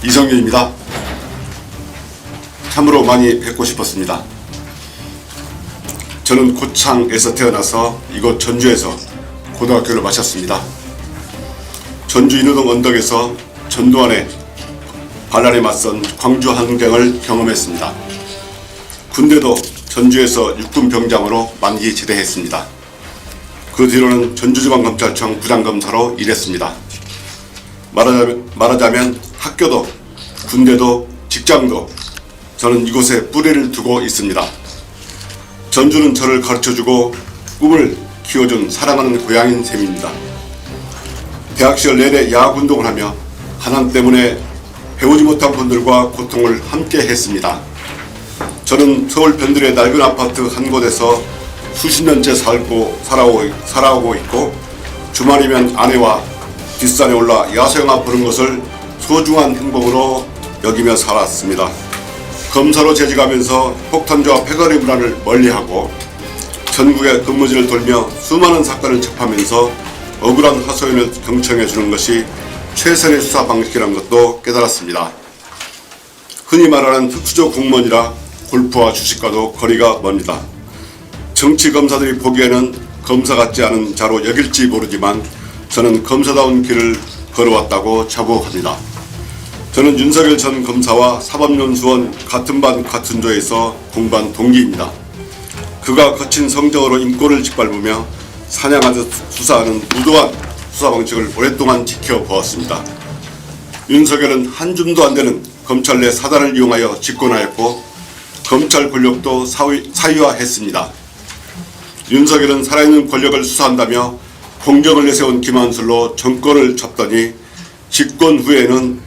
이성균입니다. 참으로 많이 뵙고 싶었습니다. 저는 고창에서 태어나서 이곳 전주에서 고등학교를 마쳤습니다. 전주 인호동 언덕에서 전두환의 반란에 맞선 광주 항쟁을 경험했습니다. 군대도 전주에서 육군병장으로 만기 제대했습니다. 그 뒤로는 전주지방검찰청 부장검사로 일했습니다. 말하자면 학교도 군대도 직장도 저는 이곳에 뿌리를 두고 있습니다. 전주는 저를 가르쳐주고 꿈을 키워준 사랑하는 고향인 셈입니다. 대학 시절 내내 야학운동을 하며 가난 때문에 배우지 못한 분들과 고통을 함께 했습니다. 저는 서울 변두리의 낡은 아파트 한 곳에서 수십 년째 살아오고 있고 주말이면 아내와 뒷산에 올라 야수영화 보는 것을 소중한 행복으로 여기며 살았습니다. 검사로 재직하면서 폭탄주와 패거리 문화를 멀리하고 전국의 근무지를 돌며 수많은 사건을 접하면서 억울한 하소연을 경청해 주는 것이 최선의 수사 방식이라는 것도 깨달았습니다. 흔히 말하는 특수조 공무원이라 골프와 주식과도 거리가 멉니다. 정치 검사들이 보기에는 검사 같지 않은 자로 여길지 모르지만 저는 검사다운 길을 걸어왔다고 자부합니다. 저는 윤석열 전 검사와 사법연수원 같은 반 같은 조에서 공부한 동기입니다. 그가 거친 성적으로 인권을 짓밟으며 사냥하듯 수사하는 무도한 수사 방식을 오랫동안 지켜보았습니다. 윤석열은 한 줌도 안 되는 검찰 내 사단을 이용하여 집권하였고 검찰 권력도 사유화했습니다. 윤석열은 살아있는 권력을 수사한다며 공정을 내세운 김한술로 정권을 잡더니 집권 후에는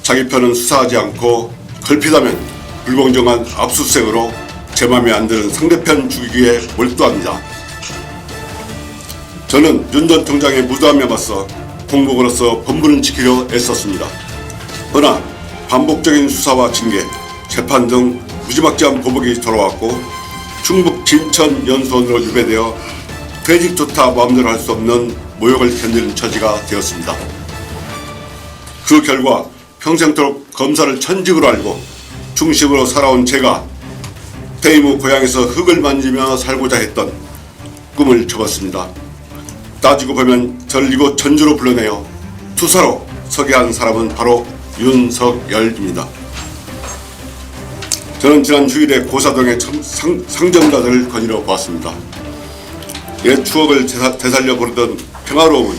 자기 편은 수사하지 않고 걸핏하면 불공정한 압수수색으로 제 맘에 안 드는 상대편 죽이기에 몰두합니다. 저는 윤 전 총장의 무도함에 맞서 공복으로서 본분을 지키려 애썼습니다. 그러나 반복적인 수사와 징계, 재판 등 무지막지한 보복이 돌아왔고 충북 진천 연수원으로 유배되어 퇴직조차 마음대로 할 수 없는 모욕을 견디는 처지가 되었습니다. 그 결과 평생토록 검사를 천직으로 알고 중심으로 살아온 제가 퇴임 후 고향에서 흙을 만지며 살고자 했던 꿈을 접었습니다. 따지고 보면 저를 이곳 전주로 불러내어 투사로 서게 한 사람은 바로 윤석열입니다. 저는 지난 주일에 고사동의 상점가들을 거닐어 보았습니다. 옛 추억을 되살려 보르던 평화로움은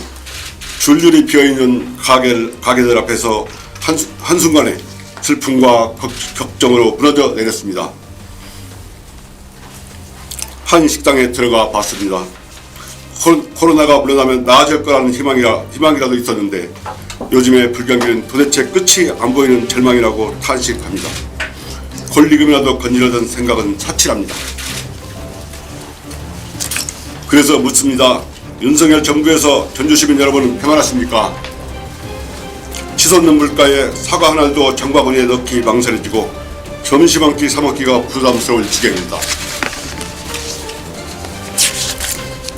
줄줄이 비어있는 가게들 앞에서 한순간에 슬픔과 걱정으로 무너져 내렸습니다. 한 식당에 들어가 봤습니다. 코로나가 물러나면 나아질 거라는 희망이라도 있었는데 요즘의 불경기는 도대체 끝이 안 보이는 절망이라고 탄식합니다. 권리금이라도 건지려던 생각은 사치랍니다. 그래서 묻습니다. 윤석열 정부에서 전주시민 여러분은 평안하십니까? 치솟는 물가에 사과 하나도 장바구니에 넣기 망설여지고 점심 한 끼 사 먹기가 부담스러울 지경입니다.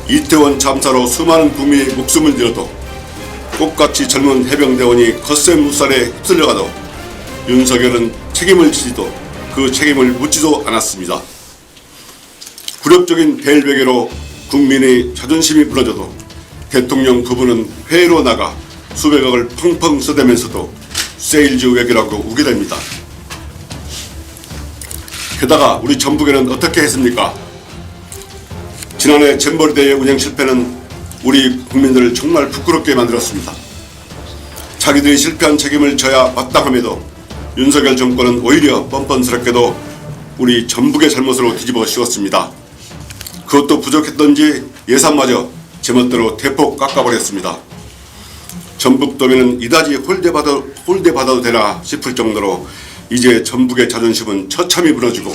이태원 참사로 수많은 국민이 목숨을 잃어도 꽃같이 젊은 해병대원이 겉셈 무살에 휩쓸려가도 윤석열은 책임을 지지도 그 책임을 묻지도 않았습니다. 굴욕적인 벨베개로 국민의 자존심이 무너져도 대통령 부부는 회의로 나가 수백억을 펑펑 써대면서도 세일즈 외교라고 우겨댑니다. 게다가 우리 전북에는 어떻게 했습니까? 지난해 잼버리대회 운영 실패는 우리 국민들을 정말 부끄럽게 만들었습니다. 자기들이 실패한 책임을 져야 마땅함에도 윤석열 정권은 오히려 뻔뻔스럽게도 우리 전북의 잘못으로 뒤집어 씌웠습니다. 그것도 부족했던지 예산마저 제멋대로 대폭 깎아버렸습니다. 전북도민은 이다지 홀대받아도 되나 싶을 정도로 이제 전북의 자존심은 처참히 무너지고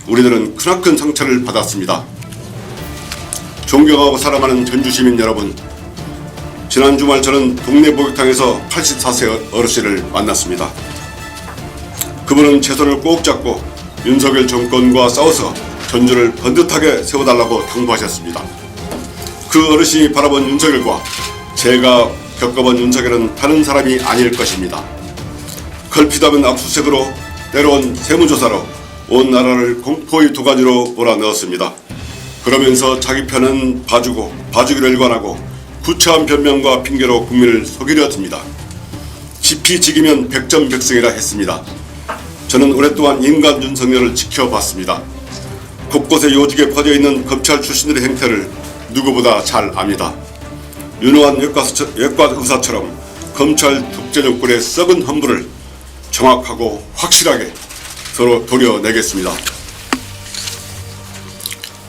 우리들은 크나큰 상처를 받았습니다. 존경하고 사랑하는 전주시민 여러분, 지난 주말 저는 동네 목욕탕에서 84세 어르신을 만났습니다. 그분은 제 손을 꼭 잡고 윤석열 정권과 싸워서 전주를 번듯하게 세워달라고 당부하셨습니다. 그 어르신이 바라본 윤석열과 제가 겪어본 윤석열은 다른 사람이 아닐 것입니다. 걸핏하면 압수수색으로 때려온 세무조사로 온 나라를 공포의 도가니로 몰아넣었습니다. 그러면서 자기 편은 봐주고 봐주기를 일관하고 구차한 변명과 핑계로 국민을 속이려 듭니다. 지피지기면 백전백승이라 했습니다. 저는 오랫동안 인간 윤석열을 지켜봤습니다. 곳곳에 요직에 퍼져있는 검찰 출신들의 행태를 누구보다 잘 압니다. 유능한 외과 의사처럼 검찰 독재 정권의 썩은 헌부를 정확하고 확실하게 서로 도려내겠습니다.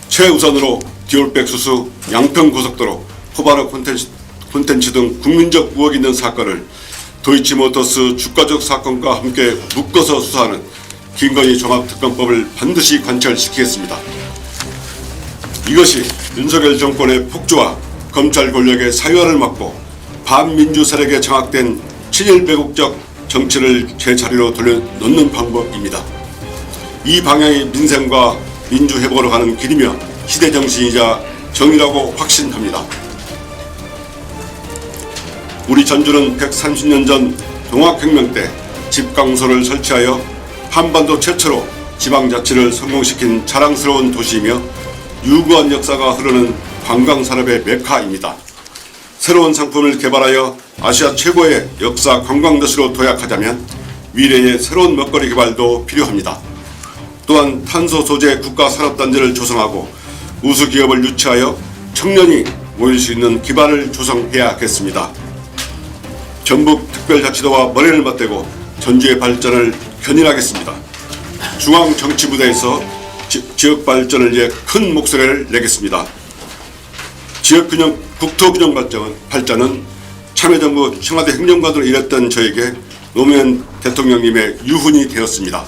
최우선으로 디올백 수수, 양평고속도로, 포바르 콘텐츠 등 국민적 의혹 있는 사건을 도이치모터스 주가적 사건과 함께 묶어서 수사하는 김건희 종합특검법을 반드시 관철시키겠습니다. 이것이 윤석열 정권의 폭주와 검찰 권력의 사유화를 막고 반민주 세력에 장악된 친일배국적 정치를 제자리로 돌려놓는 방법입니다. 이 방향이 민생과 민주 회복으로 가는 길이며 시대 정신이자 정의라고 확신합니다. 우리 전주는 130년 전 동학혁명 때 집강소를 설치하여 한반도 최초로 지방자치를 성공시킨 자랑스러운 도시이며 유구한 역사가 흐르는 관광산업의 메카입니다. 새로운 상품을 개발하여 아시아 최고의 역사 관광도시로 도약하자면 미래의 새로운 먹거리 개발도 필요합니다. 또한 탄소 소재 국가산업단지를 조성하고 우수기업을 유치하여 청년이 모일 수 있는 기반을 조성해야겠습니다. 전북특별자치도와 머리를 맞대고 전주의 발전을 견인하겠습니다. 중앙정치부대에서 지역 발전을 위해 큰 목소리를 내겠습니다. 지역균형, 국토균형 발전은 참여정부 청와대 행정관으로 일했던 저에게 노무현 대통령님의 유훈이 되었습니다.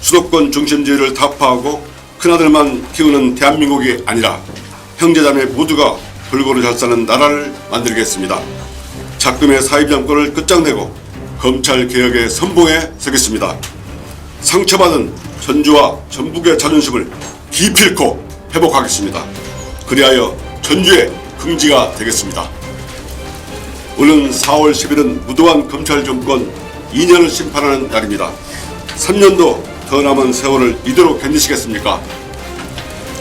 수도권 중심주의를 타파하고 큰아들만 키우는 대한민국이 아니라 형제자매 모두가 골고루 잘 사는 나라를 만들겠습니다. 작금의 사입정권을 끝장내고 검찰개혁의 선봉에 서겠습니다. 상처받은 전주와 전북의 자존심을 기필코 회복하겠습니다. 그리하여 전주의 긍지가 되겠습니다. 오는 4월 10일은 무도한 검찰 정권 2년을 심판하는 날입니다. 3년도 더 남은 세월을 이대로 견디시겠습니까?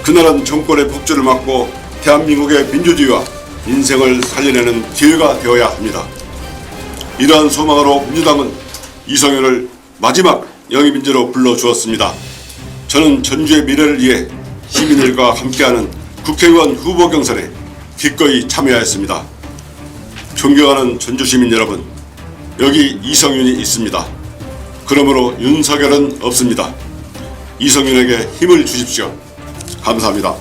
그날은 정권의 폭주를 막고 대한민국의 민주주의와 인생을 살려내는 기회가 되어야 합니다. 이러한 소망으로 민주당은 이성열을 마지막 영입인재로 불러주었습니다. 저는 전주의 미래를 위해 시민들과 함께하는 국회의원 후보 경선에 기꺼이 참여하였습니다. 존경하는 전주시민 여러분, 여기 이성윤이 있습니다. 그러므로 윤석열은 없습니다. 이성윤에게 힘을 주십시오. 감사합니다.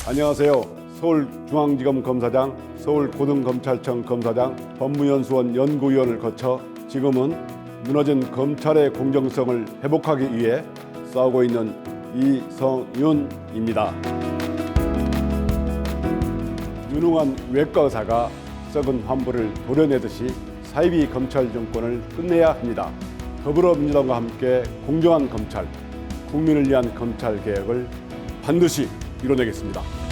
안녕하세요. 서울중앙지검 검사장, 서울고등검찰청 검사장, 법무연수원 연구위원을 거쳐 지금은 무너진 검찰의 공정성을 회복하기 위해 싸우고 있는 이성윤입니다. 유능한 외과 의사가 썩은 환부를 도려내듯이 사이비 검찰 정권을 끝내야 합니다. 더불어민주당과 함께 공정한 검찰, 국민을 위한 검찰 개혁을 반드시 이뤄내겠습니다.